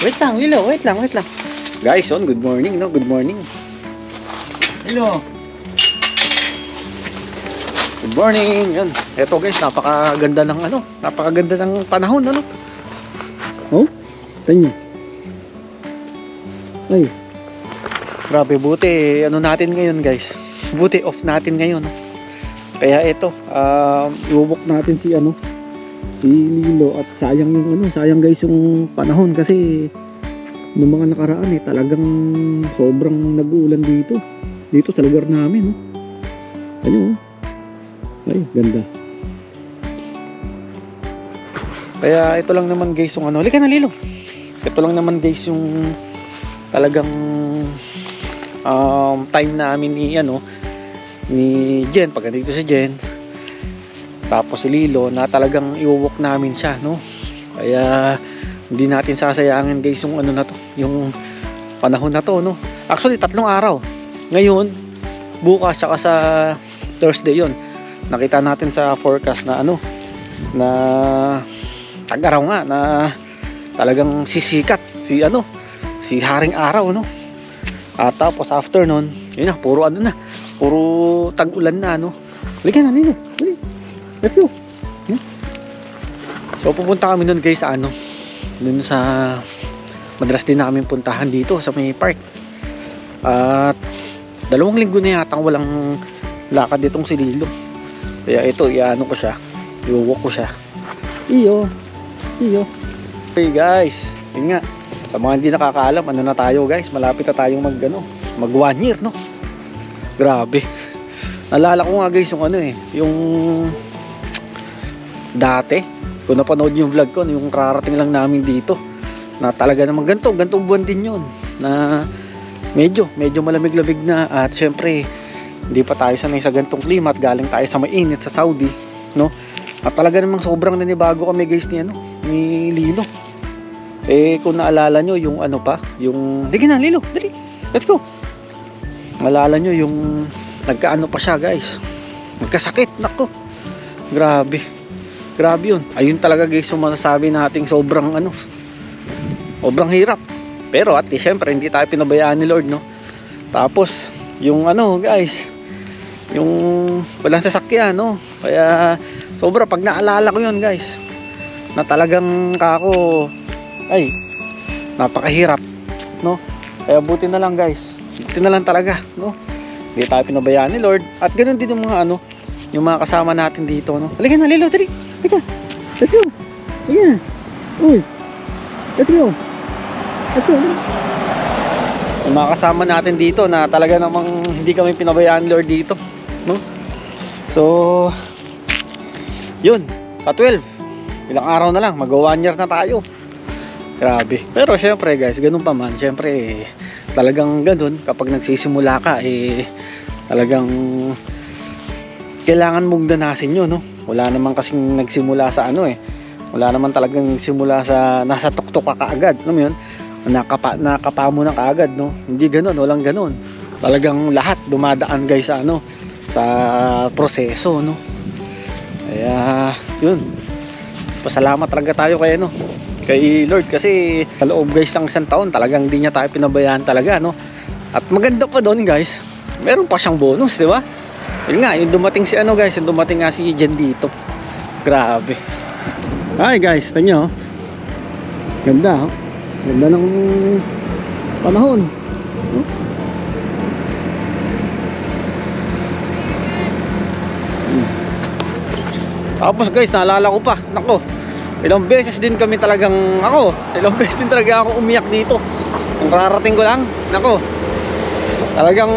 Wait lang, Lilo. Wait lang. Guys, good morning, no? Good morning. Hello. Good morning. Yan. Eto guys, napakaganda ng napakaganda ng panahon, ano? Oh, tingnan. Ay. Grabe, buti natin ngayon, guys. Buti off natin ngayon. Kaya ito, iwawalk natin si Lilo at sayang sayang guys yung panahon kasi nung mga nakaraan talagang sobrang nag-uulan dito sa lugar namin, no? Ayun, ay ganda. Kaya ito lang naman guys yung halika na Lilo. Ito lang naman guys yung talagang time namin ni Jen, pag dito si Jen tapos si Lilo na talagang iwawalk namin siya, no? Kaya hindi natin sasayangin guys yung yung panahon na to, no? Actually 3 araw, ngayon, bukas, tsaka sa Thursday yon. Nakita natin sa forecast na na tag-araw nga na talagang sisikat si haring araw, no? At tapos after nun, yun na, puro puro tag-ulan na, no? Halika na, Lilo. Let's go. So pupunta kami nun guys sa dun sa madalas din namin puntahan dito sa may park. At 2 linggo na yata walang lakad ditong si Lilo. Kaya ito, ko siya, iwawalk ko siya. Iyo. Hey guys, yun nga, sa mga hindi nakakaalam, na tayo guys, malapit na tayong mag 1 year, no? Grabe. Nalala ko nga guys yung dati, kung napanood yung vlog ko, yung karating lang namin dito, na talaga namang gantong buwan din yun, na medyo malamig-lamig na, at syempre hindi pa tayo sanay sa gantong klima at galing tayo sa mainit sa Saudi, no? At talaga namang sobrang nanibago kami guys ni Lilo. Kung naalala nyo yung sige na Lilo, dali, let's go. Naalala nyo yung nagkaano pa siya guys, nagkasakit, nako, grabe yun. Ayun talaga guys yung masasabi nating sobrang hirap, pero at least syempre hindi tayo pinabayaan ni Lord, no? Tapos yung guys, yung walang sasakyan, no? Kaya sobra, pag naalala ko yun guys, na talagang ay napakahirap, no? Kaya buti na lang guys, buti na lang talaga, no? Hindi tayo pinabayaan ni Lord. At ganoon din yung mga yung mga kasama natin dito, no? Halika na Lilo, tari. Halika. Let's go. Halika. Uy. Let's go. Yung mga kasama natin dito na talaga namang hindi kami pinabayaan ni Lord dito, no? So yun, pa 12. Ilang araw na lang, mag-1 year na tayo. Grabe. Pero syempre guys, ganun pa man, syempre talagang ganun kapag nagsisimula ka, talagang kailangan mong danasin yun, no? Wala naman kasing nagsimula sa wala naman talagang nagsimula sa nasa tuktok ka kaagad, alam mo yun? Nakapa mo na kaagad, no? Hindi ganun, walang ganun. Talagang lahat dumadaan guys sa sa proseso, no? Kaya yun, pasalamat talaga tayo kay Lord, kasi sa loob guys ng 1 taon talagang hindi niya tayo pinabayaan talaga, no? At maganda pa doon guys, meron pa siyang bonus, di ba? Yun nga, yung dumating guys, yung dumating nga si Jen dito. Grabe. Hi guys, tanyo, ganda, ganda ng panahon, no? Tapos guys, naalala ko pa, nako, ilang beses din talaga ako umiyak dito. Ang rarating ko lang, nako, talagang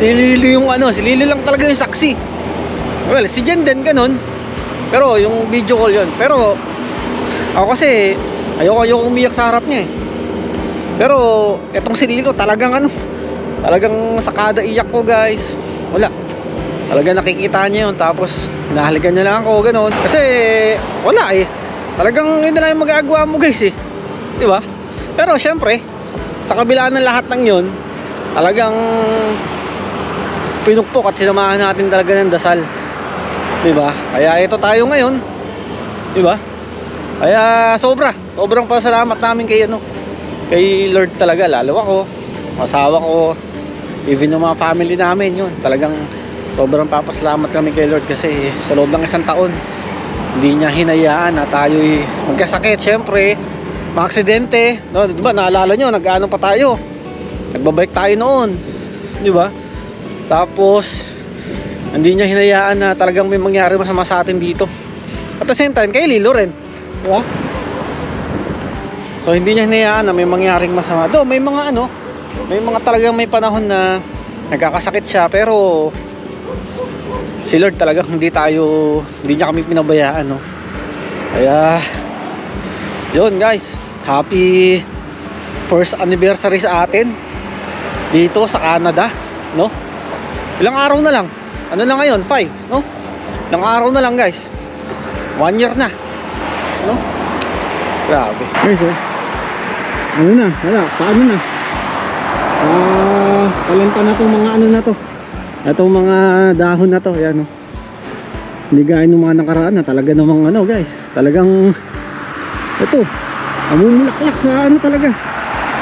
si Lilo lang talaga yung saksi. Well, si Jen din ganun, pero yung video call yun. Pero ako kasi ayoko umiyak sa harap niya, Pero etong si Lilo talagang talagang sakada iyak ko guys. Wala, talaga nakikita niya yun, tapos nahalikan niya lang ako, gano'n. Kasi wala talagang yun na lang yung magagawa mo guys di ba? Pero syempre sa kabila ng lahat ng yun, talagang pinukpok at sinamahan natin talaga ng dasal, di ba? Kaya ito tayo ngayon, di ba? Kaya sobra sobrang pasalamat namin kay kay Lord talaga, lalo ako, asawa ko, even yung mga family namin, yun talagang sobrang papasalamat kami kay Lord kasi sa loob ng isang taon hindi niya hinayaan na tayo'y magkasakit. Syempre maaksidente, no? Diba naalala nyo, nag-ano pa tayo, nagbabike tayo noon, diba? Tapos hindi niya hinayaan na talagang may mangyari masama sa atin dito. At the same time kay Lilo rin, diba? So hindi niya hinayaan na may mangyaring masama. Do may mga may mga talagang may panahon na nagkakasakit siya, pero si Lord talagang hindi niya kami pinabayaan, no? Kaya yun guys, happy first anniversary sa atin dito sa Canada, no? Ilang araw na lang, ano na ngayon, 5, no? Ilang araw na lang guys, 1 year na, no? Grabe guys, ano na, wala, paano na talanta na itong mga na to, itong mga dahon na to, yan, no? Hindi gaya ng mga nakaraan na talaga namang guys, talagang ito, amumulaklak sa talaga,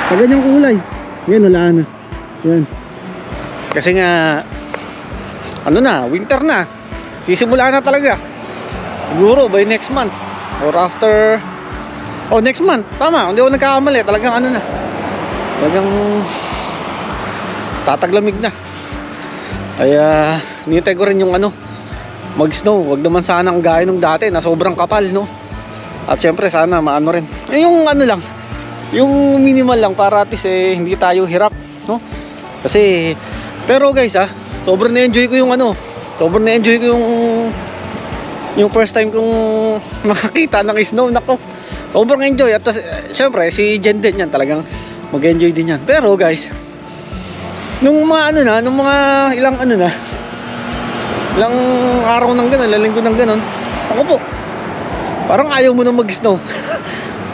sa ganyang kulay. Yan, wala na. Yan. Kasi nga winter na, sisimula na talaga siguro by next month or after, next month, tama, hindi ako nagkakamali, talagang talagang tataglamig na. Kaya nintay ko rin yung mag snow, wag naman sana ang gaya nung dati na sobrang kapal, no? At syempre sana maano rin yung lang, yung minimal lang para at least hindi tayo hirap, no? Kasi pero guys sobrang na-enjoy ko yung sobrang na-enjoy ko yung first time kong makakita ng snow. Nako, sobrang enjoy. At syempre si Jen din yan, talagang mag-enjoy din yan. Pero guys, nung mga nung mga ilang ilang araw ng ganun, lalinggo ng ganun, ako po parang ayaw mo nang mag-snow.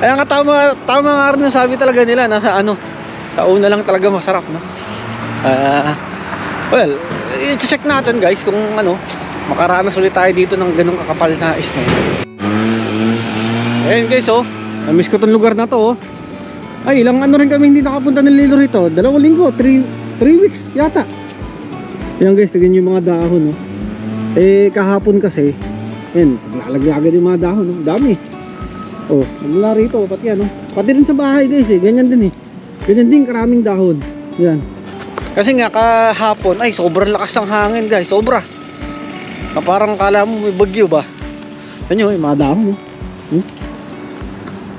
Kaya nga tama nga rin yung sabi talaga nila, nasa sa una lang talaga masarap, no? Well, i-check natin guys kung makaranas ulit tayo dito ng ganung kakapal na snow. Ayun guys, namiss ko tong lugar na to, Ay, ilang rin kami hindi nakapunta ng Lilo rito, 2 linggo, 3 weeks yata. Yan guys, tignan yung mga dahon, kahapon kasi yan, nalaglag yung mga dahon, dami. Mula rito, pati pati rin sa bahay guys, ganyan din ganyan din karaming dahon. Yan. Kasi nga kahapon ay sobrang lakas ng hangin guys, sobra. Na parang kala mo may bagyo ba. Yan yung mga dahon,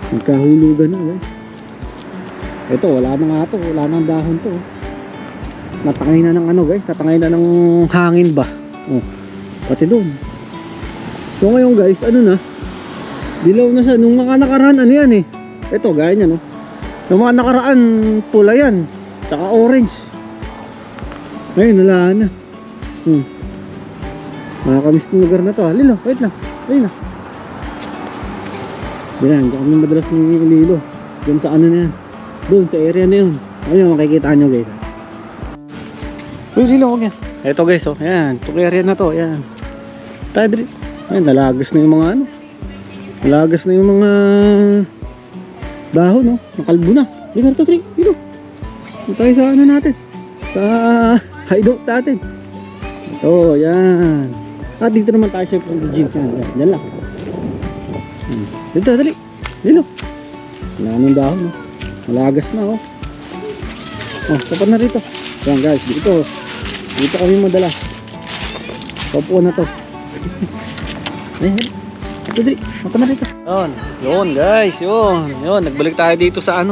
Nagkahulugan na guys. Ito, wala na nga to, wala nang dahon to. Natangay na ng guys, natangay na ng hangin ba. Pati doon. So ngayon guys, dilaw na siya. Nung mga nakaraan, yan ito, gaya niya, nung mga nakaraan, pula yan, tsaka orange. Ngayon, wala na. Nakakamiss ng lugar na to. Lilo, wait lang, ayun na. Yan, diyan kami madalas ni Lilo. Doon sa na yan, doon sa area na yun. Ayun, makikita nyo guys. Uy, Lilo, huwag yan. Ito guys, yan, itong area na to, yan. Tayo dito. Ayan, nalagas na yung mga nalagas na yung mga dahon, nakalbo na. Dito na to, Tri, dito. Dito tayo sa natin, sa hideout natin. Ito, yan. At dito naman tayo syempre ng gym. Yan lang. Dito, dali. Dito. Wala nang dahon, nalagas na, tapat na rito. Yan guys, dito kami madalas. Papuan na to. Ayun, ito dali, mata na rito. Yun guys, yun, nagbalik tayo dito sa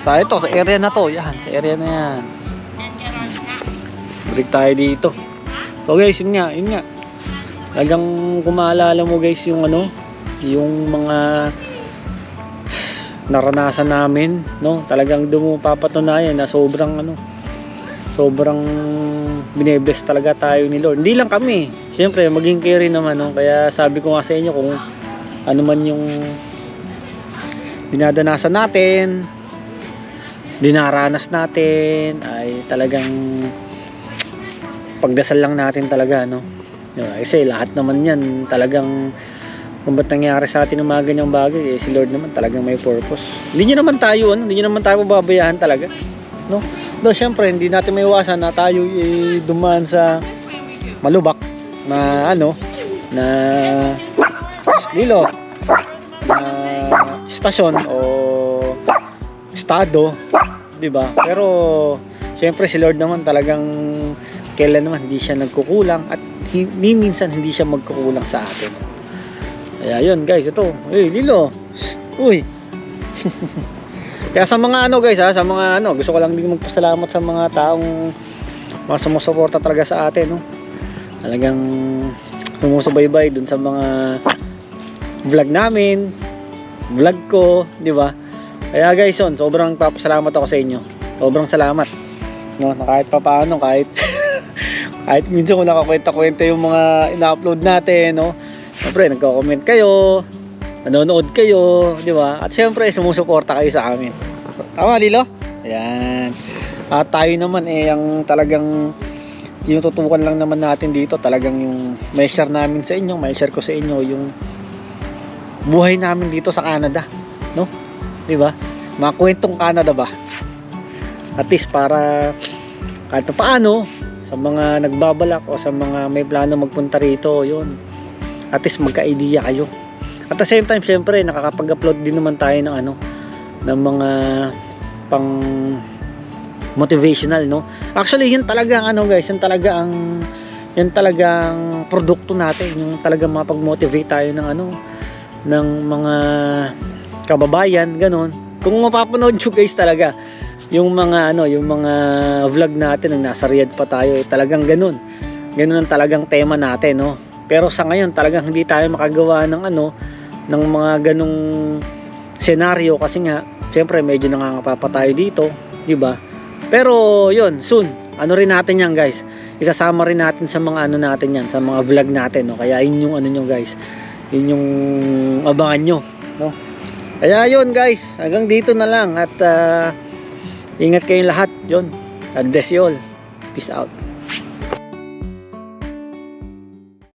sa area na to, yan, sa area na yan. Balik tayo dito. So guys, yun nga, talagang kumaalala mo guys yung yung mga naranasan namin, talagang doon mo papatunayan na sobrang sobrang bine-bless talaga tayo ni Lord. Hindi lang kami, syempre maging carry naman, kaya sabi ko nga sa inyo, kung ano man yung dinadanasan natin, dinaranas natin, ay talagang pagdasal lang natin talaga, Kasi lahat naman yan talagang kung ba't nangyari sa atin ng mga ganyang bagay, si Lord naman talagang may purpose. Hindi niyo naman tayo pababayaan talaga, no? Though syempre hindi natin maiwasan na tayo dumaan sa malubak na na lilo, na istasyon o estado, 'di ba? Pero syempre si Lord naman talagang kailan naman hindi siya nagkukulang at minsan hindi siya magkukulang sa atin. Kaya yun guys, ito. Lilo. Uy. Kaya sa mga guys sa mga gusto ko lang din magpasalamat sa mga taong mga sumusuporta talaga sa atin, no. Talagang sumusubaybay dun sa mga vlog namin, vlog ko, di ba? Kaya guys, sobrang papasalamat ako sa inyo. Sobrang salamat. No, kahit papaano, kahit minsan ko nakakwenta-kwenta yung mga ina-upload natin, no. Siyempre, nagko-comment kayo, nanonood kayo, di ba? At siyempre, sumusuporta kayo sa amin. Tama, Lilo? Ayan. At tayo naman ang talagang tinututukan lang naman natin dito, talagang yung may share namin sa inyo, may share ko sa inyo yung buhay namin dito sa Canada, no? Di ba? Mga kwentong Canada ba? At least para kahit paano sa mga nagbabalak o sa mga may plano magpunta rito, yun. At least magka-idea kayo. At the same time, syempre, nakakapag-upload din naman tayo ng ng mga pang motivational, no? Actually, yun talaga guys, yun talagang produkto natin, yung talagang mapag-motivate tayo ng ng mga kababayan, ganun. Kung mapapanood nyo guys talaga yung mga vlog natin nang nasa Riyadh pa tayo, talagang ganun ang talagang tema natin, no? Pero sa ngayon talagang hindi tayo makagawa ng ng mga ganung senaryo kasi nga syempre medyo nangangapa tayo dito, di ba? Pero yun, soon rin natin yan guys, isasama rin natin sa mga natin yan, sa mga vlog natin, no? Kaya yun yung nyo guys, yun yung abangan nyo, no? Kaya yun guys, hanggang dito na lang at ingat kayong lahat. Yun, God bless you all, peace out.